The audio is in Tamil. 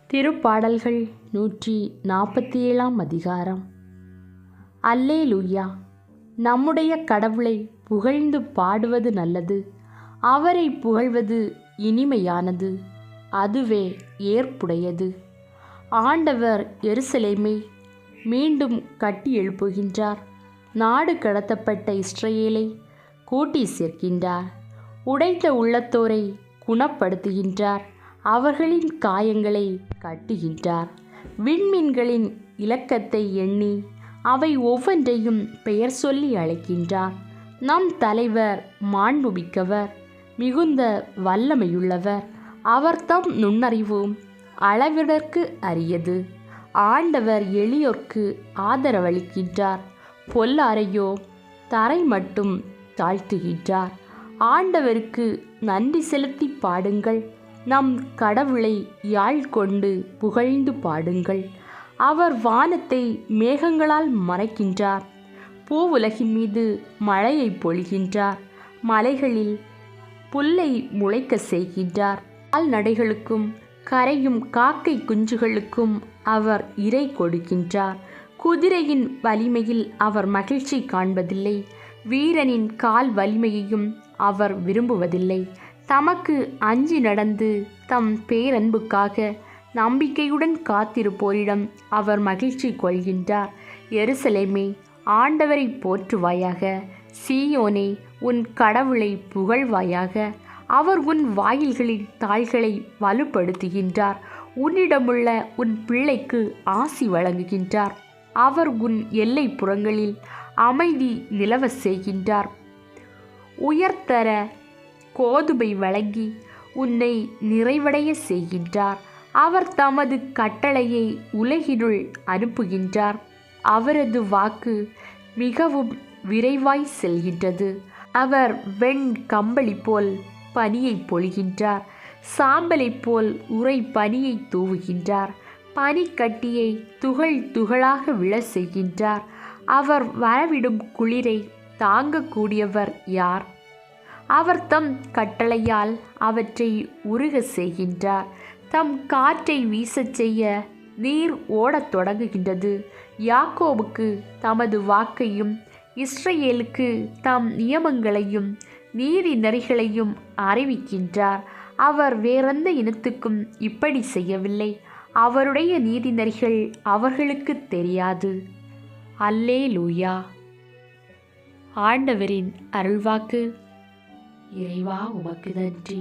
திருப்பாடல்கள் 147 அதிகாரம். அல்லேலூயா. நம்முடைய கடவுளை புகழ்ந்து பாடுவது நல்லது. அவரை புகழ்வது இனிமையானது, அதுவே ஏற்புடையது. ஆண்டவர் எருசலேமை மீண்டும் கட்டி எழுப்புகின்றார். நாடு கடத்தப்பட்ட இஸ்ரவேலை கூட்டி சேர்க்கின்றார். உடைந்த உள்ளத்தோரை குணப்படுத்துகின்றார். அவர்களின் காயங்களை கட்டுகின்றார். விண்மீன்களின் இலக்கத்தை எண்ணி அவை ஒவ்வொன்றையும் பெயர் சொல்லி அழைக்கின்றார். நம் தலைவர் மாண்புமிக்கவர், மிகுந்த வல்லமையுள்ளவர். அவர் தம் நுண்ணறிவு அளவிடற்கு அரியது. ஆண்டவர் எளியோர்க்கு ஆதரவளிக்கின்றார், பொல்லாரையோ தரை மட்டும் தாழ்த்துகின்றார். ஆண்டவருக்கு நன்றி செலுத்தி பாடுங்கள். நம் கடவுளை யாழ் கொண்டு புகழ்ந்து பாடுங்கள். அவர் வானத்தை மேகங்களால் மறைக்கின்றார். பூவுலகின் மீது மழையை பொழிகின்றார். மலைகளில் புல்லை முளைக்க செய்கின்றார். கால்நடைகளுக்கும் கரையும் காக்கை குஞ்சுகளுக்கும் அவர் இரை கொடுக்கின்றார். குதிரையின் வலிமையில் அவர் மகிழ்ச்சி காண்பதில்லை. வீரனின் கால் வலிமையையும் அவர் விரும்புவதில்லை. தமக்கு அஞ்சி நடந்து தம் பேரன்புக்காக நம்பிக்கையுடன் காத்திருப்போரிடம் அவர் மகிழ்ச்சி கொள்கின்றார். எருசலேமே, ஆண்டவரை போற்றுவாயாக. சீயோனே, உன் கடவுளை புகழ்வாயாக. அவர் உன் வாயில்களின் தாள்களை வலுப்படுத்துகின்றார். உன்னிடமுள்ள உன் பிள்ளைக்கு ஆசி வழங்குகின்றார். அவர் உன் எல்லை புறங்களில் அமைதி நிலவ செய்கின்றார். உயர்தர கோதுமை வழங்கி உன்னை நிறைவடைய செய்கின்றார். அவர் தமது கட்டளையை உலகினுள் அனுப்புகின்றார். அவரது வாக்கு மிகவும் விரைவாய் செல்கின்றது. அவர் வெண் கம்பளி போல் பனியை பொழிகின்றார். சாம்பலை போல் உறை பனியை தூவுகின்றார். பனிக்கட்டியை துகள் துகளாக விழ செய்கின்றார். அவர் வரவிடும் குளிரை தாங்கக்கூடியவர் யார்? அவர் தம் கட்டளையால் அவற்றை உருக செய்கின்றார். தம் காற்றை வீசச் செய்ய நீர் ஓடத் தொடங்குகின்றது. யாக்கோபுக்கு தமது வாக்கையும் இஸ்ரவேலுக்கு தம் நியமங்களையும் நீதி நெறிகளையும் அறிவிக்கின்றார். அவர் வேறெந்த இனத்துக்கும் இப்படி செய்யவில்லை. அவருடைய நீதி நெறிகள் அவர்களுக்கு தெரியாது. அல்லேலூயா. ஆண்டவரின் அருள்வாக்கு. இறைவா, உமக்கு நன்றி.